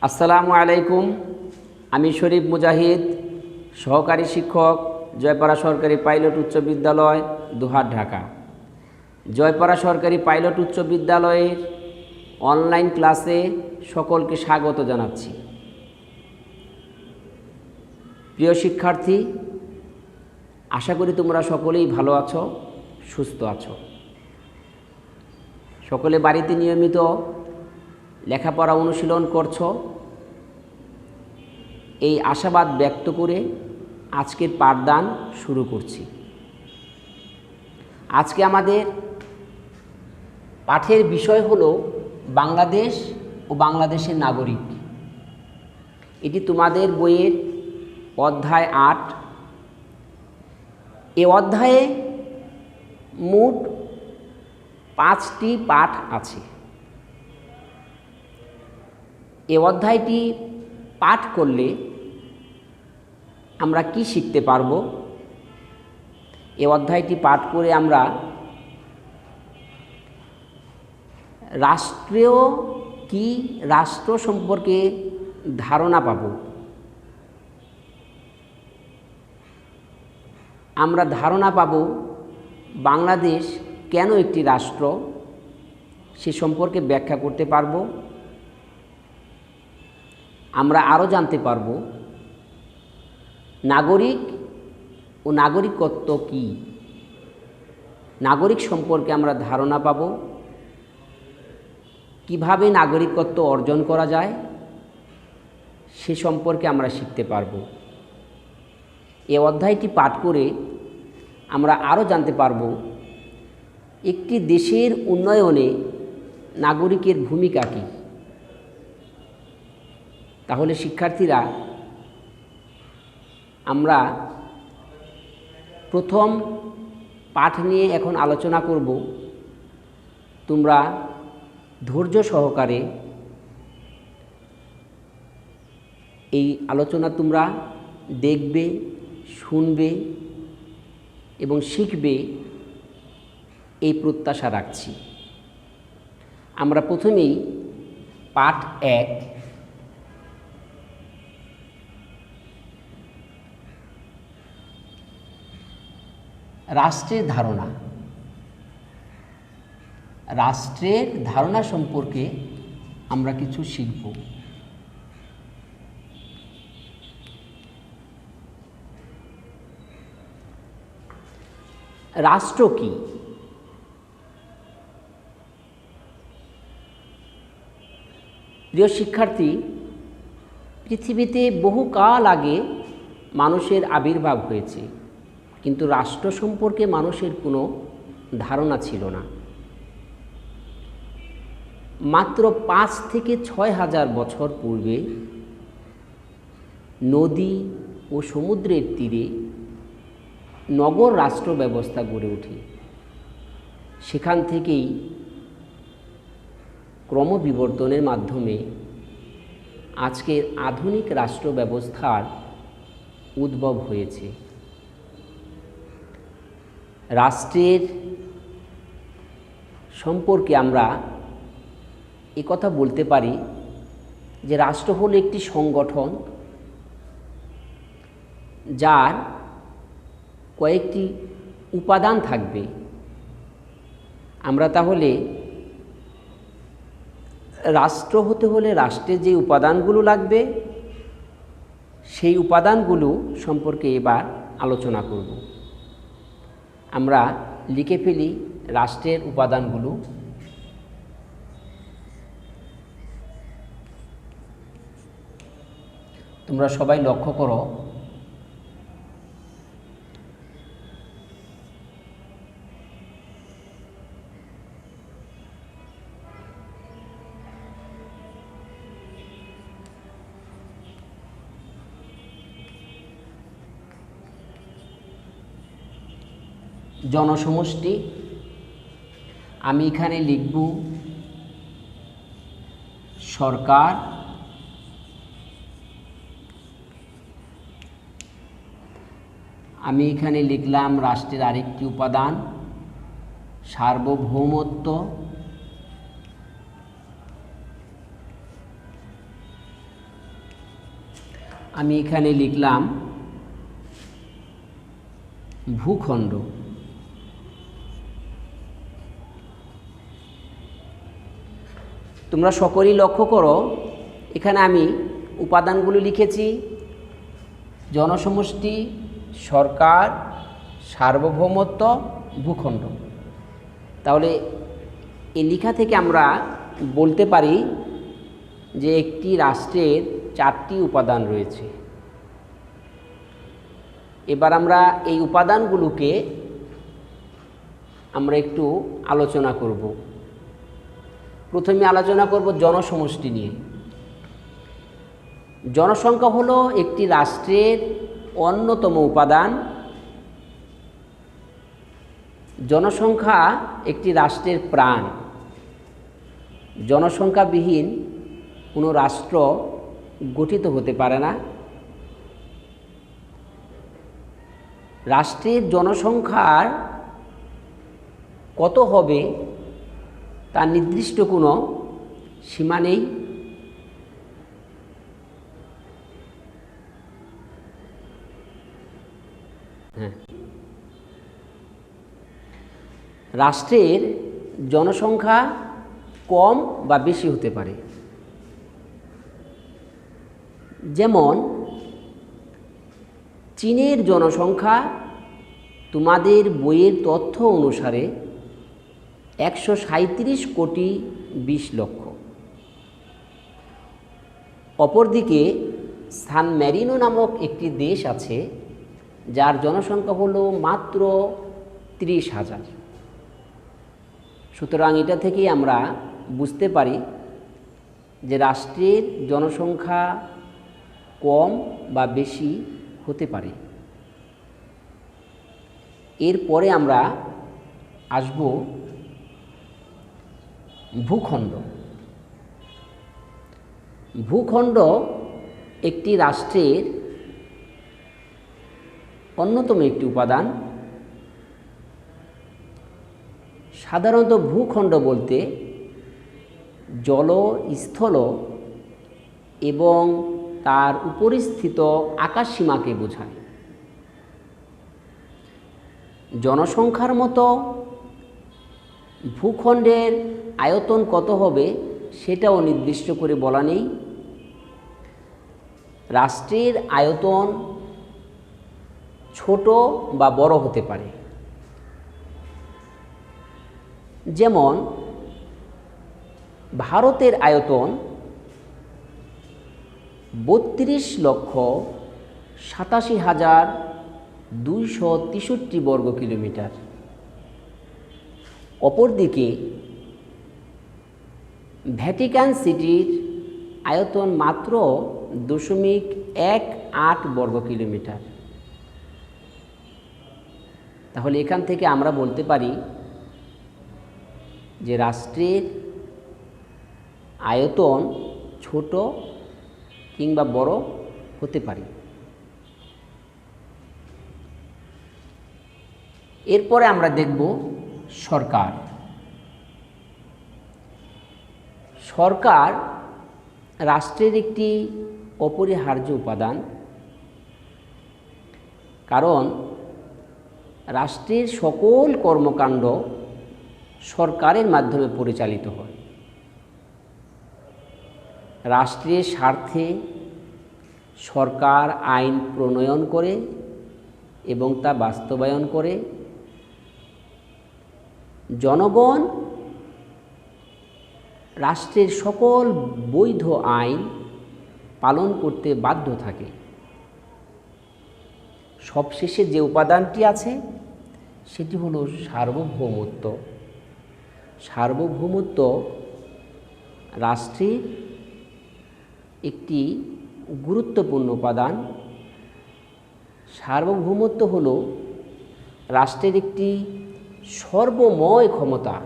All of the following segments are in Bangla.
আসসালামু আলাইকুম। আমি শরীফ মুজাহিদ, সহকারী শিক্ষক, জয়পাড়া সরকারি পাইলট উচ্চ বিদ্যালয়, দুহাট, ঢাকা। জয়পাড়া সরকারি পাইলট উচ্চ বিদ্যালয়ের অনলাইন ক্লাসে সকলকে স্বাগত জানাচ্ছি। প্রিয় শিক্ষার্থী, আশা করি তোমরা সকলেই ভালো আছো, সুস্থ আছো। সকলে বাড়িতে নিয়মিত লেখাপড়া অনুশীলন করছো, এই আশাবাদ ব্যক্ত করে আজকের পাঠদান শুরু করছি। আজকে আমাদের পাঠের বিষয় হলো বাংলাদেশ ও বাংলাদেশের নাগরিক। এটি তোমাদের বইয়ের অধ্যায় ৮। এই অধ্যায়ে মোট 5টি পাঠ আছে। এই অধ্যায়টি পাঠ করলে আমরা কি শিখতে পারব? এই অধ্যায়টি পাঠ করে আমরা রাষ্ট্রীয় কি রাষ্ট্র সম্পর্কে ধারণা পাব। আমরা ধারণা পাব বাংলাদেশ কেন একটি রাষ্ট্র, সে সম্পর্কে ব্যাখ্যা করতে পারব। আমরা আরও জানতে পারব নাগরিক ও নাগরিকত্ব কি। নাগরিক সম্পর্কে আমরা ধারণা পাব, কিভাবে নাগরিকত্ব অর্জন করা যায় সে সম্পর্কে আমরা শিখতে পারব। এই অধ্যায়টি পাঠ করে আমরা আরও জানতে পারব একটি দেশের উন্নয়নে নাগরিকের ভূমিকা কী। তাহলে শিক্ষার্থীরা, আমরা প্রথম পাঠ নিয়ে এখন আলোচনা করব। তোমরা ধৈর্য সহকারে এই আলোচনা তোমরা দেখবে, শুনবে এবং শিখবে, এই প্রত্যাশা রাখছি। আমরা প্রথমেই পাঠ ১ রাষ্ট্রের ধারণা। রাষ্ট্রের ধারণা সম্পর্কে আমরা কিছু শিখব। রাষ্ট্র কি? প্রিয় শিক্ষার্থী, পৃথিবীতে বহুকাল আগে মানুষের আবির্ভাব হয়েছে, কিন্তু রাষ্ট্র সম্পর্কে মানুষের কোনো ধারণা ছিল না। মাত্র 5 থেকে 6 হাজার বছর পূর্বে নদী ও সমুদ্রের তীরে নগর রাষ্ট্র ব্যবস্থা গড়ে ওঠে। সেখান থেকেই ক্রমবিবর্তনের মাধ্যমে আজকের আধুনিক রাষ্ট্র ব্যবস্থার উদ্ভব হয়েছে। রাষ্ট্রের সম্পর্কে আমরা একথা বলতে পারি যে রাষ্ট্র হলো একটি সংগঠন যার কয়েকটি উপাদান থাকবে। আমরা তাহলে রাষ্ট্র হতে হলে রাষ্ট্রের যে উপাদানগুলো লাগবে সেই উপাদানগুলো সম্পর্কে এবার আলোচনা করব। আমরা লিখে ফেলি রাষ্ট্রের উপাদানগুলো। তোমরা সবাই লক্ষ্য করো, জনসমষ্টি। আমি এখানে লিখব সরকার, আমি এখানে লিখলাম রাষ্ট্রের আরেকটি উপাদান সার্বভৌমত্ব। আমি এখানে লিখলাম ভূখণ্ড। তোমরা সকলেই লক্ষ্য করো, এখানে আমি উপাদানগুলো লিখেছি: জনসমষ্টি, সরকার, সার্বভৌমত্ব, ভূখণ্ড। তাহলে এই লেখা থেকে আমরা বলতে পারি যে একটি রাষ্ট্রের 4টি উপাদান রয়েছে। এবার আমরা এই উপাদানগুলোকে আমরা একটু আলোচনা করব। প্রথমে আলোচনা করব জনসমষ্টি নিয়ে। জনসংখ্যা হলো একটি রাষ্ট্রের অন্যতম উপাদান। জনসংখ্যা একটি রাষ্ট্রের প্রাণ। জনসংখ্যাবিহীন কোনো রাষ্ট্র গঠিত হতে পারে না। রাষ্ট্রের জনসংখ্যার কত হবে তার নির্দিষ্ট কোনো সীমা নেই। রাষ্ট্রের জনসংখ্যা কম বা বেশি হতে পারে। যেমন চীনের জনসংখ্যা তোমাদের বইয়ের তথ্য অনুসারে 137 কোটি 20 লক্ষ। অপরদিকে সান ম্যারিনো নামক একটি দেশ আছে যার জনসংখ্যা হলো মাত্র 30,000। সুতরাং এটা থেকেই আমরা বুঝতে পারি যে রাষ্ট্রের জনসংখ্যা কম বা বেশি হতে পারে। এরপরে আমরা আসব ভূখণ্ড। ভূখণ্ড একটি রাষ্ট্রের অন্যতম একটি উপাদান। সাধারণত ভূখণ্ড বলতে জল, স্থল এবং তার উপরিস্থিত আকাশসীমাকে বোঝায়। জনসংখ্যার মতো ভূখণ্ডের আয়তন কত হবে সেটাও নির্দিষ্ট করে বলা নেই। রাষ্ট্রের আয়তন ছোট বা বড় হতে পারে। যেমন ভারতের আয়তন 32,87,263 বর্গ কিলোমিটার। অপরদিকে ভ্যাটিকান সিটির আয়তন মাত্র 0.18 বর্গ কিলোমিটার। তাহলে এখান থেকে আমরা বলতে পারি যে রাষ্ট্রের আয়তন ছোট কিংবা বড় হতে পারে। এরপরে আমরা দেখব সরকার। সরকার রাষ্ট্রের একটি অপরিহার্য উপাদান, কারণ রাষ্ট্রের সকল কর্মকাণ্ড সরকারের মাধ্যমে পরিচালিত হয়। রাষ্ট্রের স্বার্থে সরকার আইন প্রণয়ন করে এবং তা বাস্তবায়ন করে। জনগণ রাষ্ট্রের সকল বৈধ আইন পালন করতে বাধ্য থাকে। সবশেষে যে উপাদানটি আছে সেটি হলো সার্বভৌমত্ব। সার্বভৌমত্ব রাষ্ট্রের একটি গুরুত্বপূর্ণ উপাদান। সার্বভৌমত্ব হলো রাষ্ট্রের একটি সর্বময় ক্ষমতা,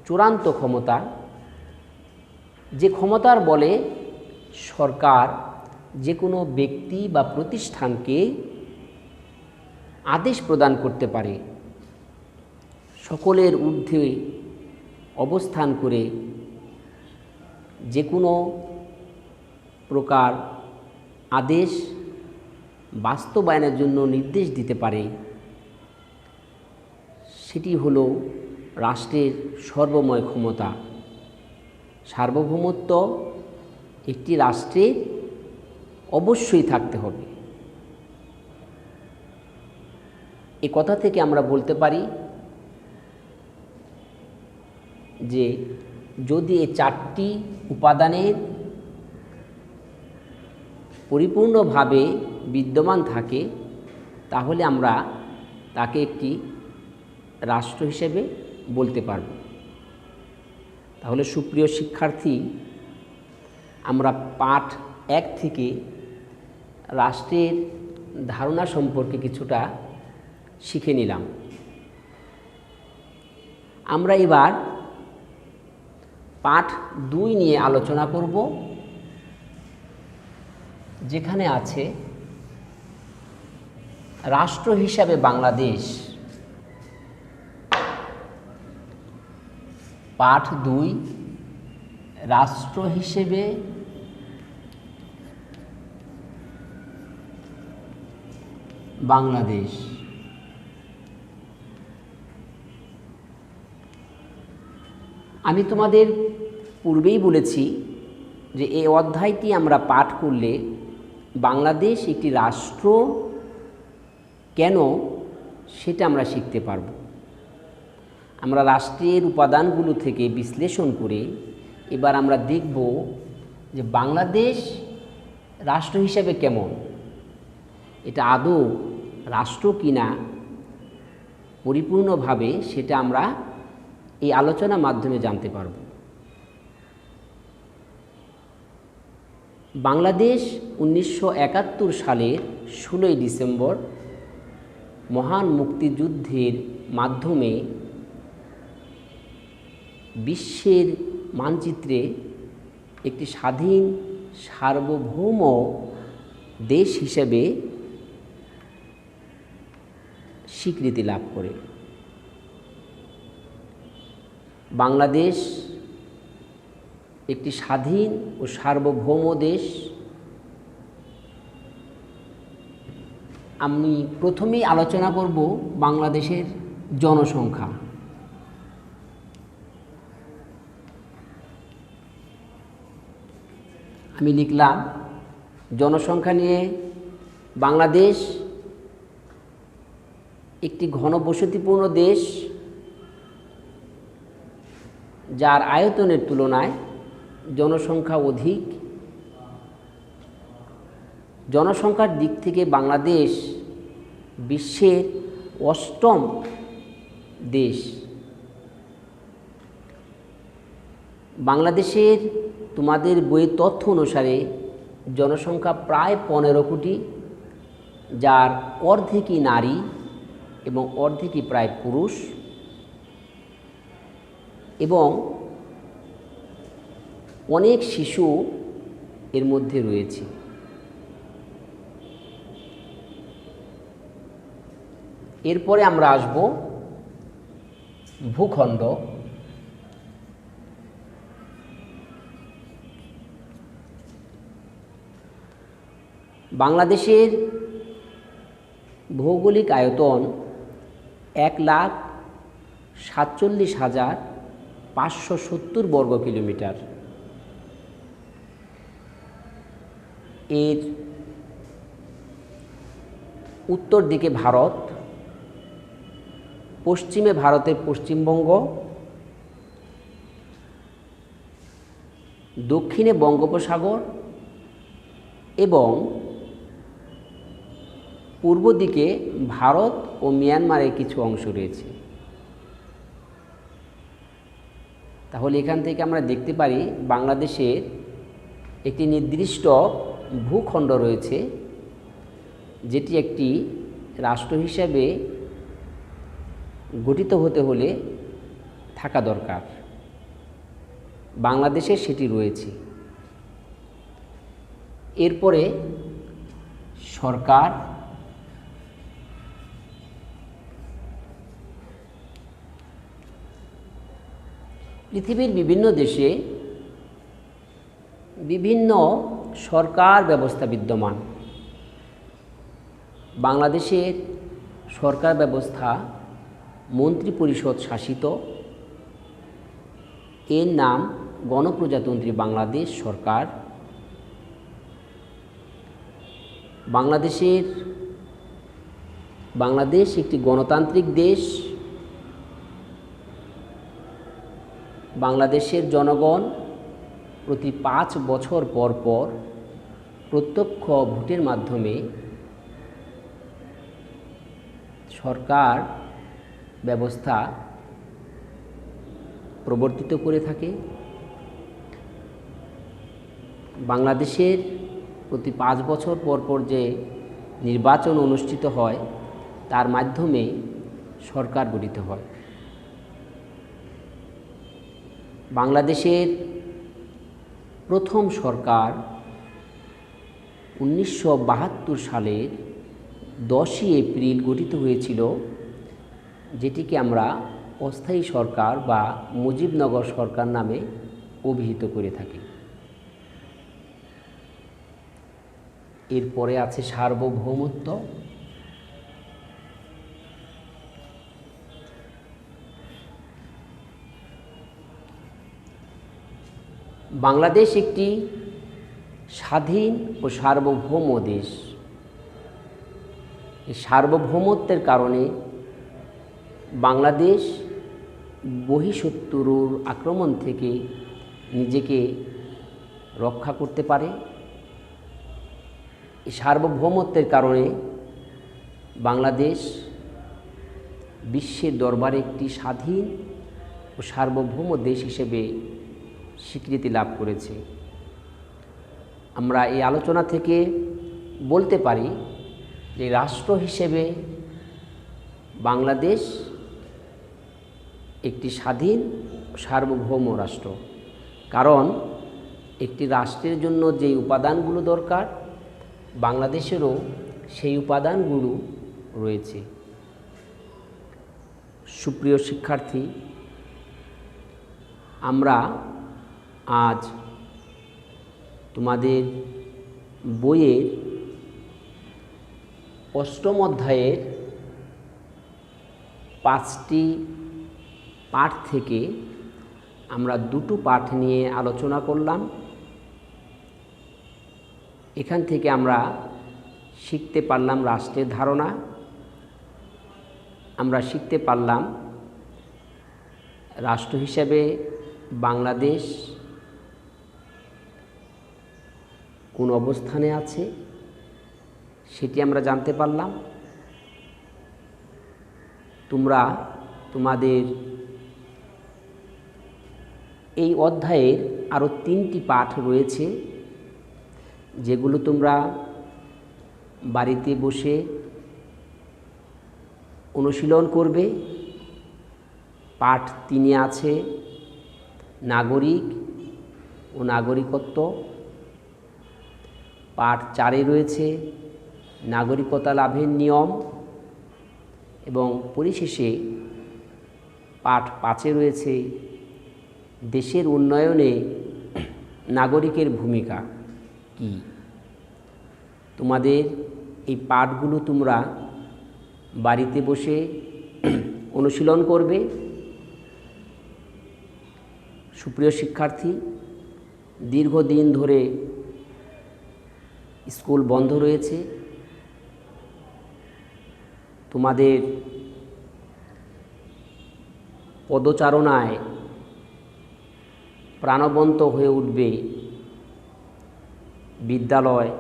চূড়ান্ত ক্ষমতা, যে ক্ষমতার বলে সরকার যে কোনো ব্যক্তি বা প্রতিষ্ঠানকে আদেশ প্রদান করতে পারে, সকলের ঊর্ধ্বে অবস্থান করে যে কোনো প্রকার আদেশ বাস্তবায়নের জন্য নির্দেশ দিতে পারে, সেটি হলো রাষ্ট্রের সর্বময় ক্ষমতা। সার্বভৌমত্ব একটি রাষ্ট্রে অবশ্যই থাকতে হবে। এ কথা থেকে আমরা বলতে পারি যে যদি এই চারটি উপাদানের পরিপূর্ণভাবে বিদ্যমান থাকে, তাহলে আমরা তাকে একটি রাষ্ট্র হিসেবে বলতে পারব। তাহলে সুপ্রিয় শিক্ষার্থী, আমরা পাঠ 1 থেকে রাষ্ট্রের ধারণা সম্পর্কে কিছুটা শিখে নিলাম। আমরা এবার পাঠ 2 নিয়ে আলোচনা করব, যেখানে আছে রাষ্ট্র হিসাবে বাংলাদেশ। পাঠ 2, রাষ্ট্র হিসেবে বাংলাদেশ। আমি তোমাদের পূর্বেই বলেছি যে এই অধ্যায়টি আমরা পাঠ করলে বাংলাদেশ একটি রাষ্ট্র কেন সেটা আমরা শিখতে পারব। আমরা রাষ্ট্রের উপাদানগুলো থেকে বিশ্লেষণ করে এবার আমরা দেখব যে বাংলাদেশ রাষ্ট্র হিসেবে কেমন, এটা আদৌ রাষ্ট্র কিনা পরিপূর্ণভাবে সেটা আমরা এই আলোচনার মাধ্যমে জানতে পারব। বাংলাদেশ 1971 সালের 16 ডিসেম্বর মহান মুক্তিযুদ্ধের মাধ্যমে বিশ্বের মানচিত্রে একটি স্বাধীন সার্বভৌম দেশ হিসেবে স্বীকৃতি লাভ করে। বাংলাদেশ একটি স্বাধীন ও সার্বভৌম দেশ। আমি প্রথমেই আলোচনা করব বাংলাদেশের জনসংখ্যা। আমি লিখলাম জনসংখ্যা নিয়ে বাংলাদেশ একটি ঘনবসতিপূর্ণ দেশ, যার আয়তনের তুলনায় জনসংখ্যা অধিক। জনসংখ্যার দিক থেকে বাংলাদেশ বিশ্বের 8ম দেশ। বাংলাদেশের তোমাদের বইয়ের তথ্য অনুসারে জনসংখ্যা প্রায় 15 কোটি, যার অর্ধেকই নারী এবং অর্ধেকই প্রায় পুরুষ, এবং অনেক শিশু এর মধ্যে রয়েছে। এরপরে আমরা আসব ভূখণ্ড। বাংলাদেশের ভৌগোলিক আয়তন 1,47,570 বর্গ কিলোমিটার। এর উত্তর দিকে ভারত, পশ্চিমে ভারতের পশ্চিমবঙ্গ, দক্ষিণে বঙ্গোপসাগর এবং পূর্ব দিকে ভারত ও মিয়ানমারের কিছু অংশ রয়েছে। তাহলে এখান থেকে আমরা দেখতে পারি বাংলাদেশের একটি নির্দিষ্ট ভূখণ্ড রয়েছে, যেটি একটি রাষ্ট্র হিসেবে গঠিত হতে হলে থাকা দরকার। বাংলাদেশে সেটি রয়েছে। এরপরে সরকার, পৃথিবীর বিভিন্ন দেশে বিভিন্ন সরকার ব্যবস্থা বিদ্যমান। বাংলাদেশের সরকার ব্যবস্থা মন্ত্রিপরিষদ শাসিত। এর নাম গণপ্রজাতন্ত্রী বাংলাদেশ সরকার। বাংলাদেশ একটি গণতান্ত্রিক দেশ। বাংলাদেশের জনগণ প্রতি 5 বছর পর পর প্রত্যক্ষ ভোটের মাধ্যমে সরকার ব্যবস্থা প্রবর্তিত করে থাকে। বাংলাদেশের প্রতি 5 বছর পর পর যে নির্বাচন অনুষ্ঠিত হয় তার মাধ্যমে সরকার গঠিত হয়। বাংলাদেশের প্রথম সরকার 1972 সালের 10ই এপ্রিল গঠিত হয়েছিল, যেটিকে আমরা অস্থায়ী সরকার বা মুজিবনগর সরকার নামে অভিহিত করে থাকি। এরপরে আছে সার্বভৌমত্ব। বাংলাদেশ একটি স্বাধীন ও সার্বভৌম দেশ। এই সার্বভৌমত্বের কারণে বাংলাদেশ বহিঃশত্রুর আক্রমণ থেকে নিজেকে রক্ষা করতে পারে। এই সার্বভৌমত্বের কারণে বাংলাদেশ বিশ্বের দরবারে একটি স্বাধীন ও সার্বভৌম দেশ হিসেবে স্বীকৃতি লাভ করেছে। আমরা এই আলোচনা থেকে বলতে পারি যে রাষ্ট্র হিসেবে বাংলাদেশ একটি স্বাধীন সার্বভৌম রাষ্ট্র। কারণ একটি রাষ্ট্রের জন্য যেই উপাদানগুলো দরকার বাংলাদেশেরও সেই উপাদানগুলো রয়েছে। সুপ্রিয় শিক্ষার্থী, আমরা আজ তোমাদের বইয়ের 8ম অধ্যায়ের 5টি পাঠ থেকে আমরা 2টো পাঠ নিয়ে আলোচনা করলাম। এখান থেকে আমরা শিখতে পারলাম রাষ্ট্রের ধারণা, আমরা শিখতে পারলাম রাষ্ট্র হিসেবে বাংলাদেশ কোন অবস্থানে আছে সেটি আমরা জানতে পারলাম। তোমরা তোমাদের এই অধ্যায়ের আরও 3টি পাঠ রয়েছে, যেগুলো তোমরা বাড়িতে বসে অনুশীলন করবে। পাঠ 3-এ আছে নাগরিক ও নাগরিকত্ব। পাঠ 4-এ রয়েছে নাগরিকতা লাভের নিয়ম এবং পরিশেষে পাঠ 5-এ রয়েছে দেশের উন্নয়নে নাগরিকের ভূমিকা কী। তোমাদের এই পাঠগুলো তোমরা বাড়িতে বসে অনুশীলন করবে। সুপ্রিয় শিক্ষার্থী, দীর্ঘদিন ধরে স্কুল বন্ধ রয়েছে। তোমাদের পদচারণায় প্রাণবন্ত হয়ে উঠবে বিদ্যালয়।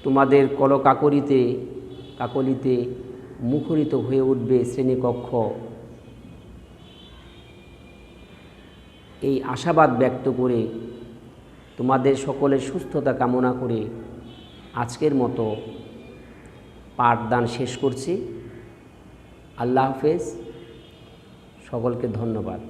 তোমাদের কাকলিতে মুখরিত হয়ে উঠবে শ্রেণীকক্ষ। এই আশাবাদ ব্যক্ত করে তোমাদের সকলের সুস্থতা কামনা করে আজকের মতো পাঠদান শেষ করছি। আল্লাহ হাফেজ। সকলকে ধন্যবাদ।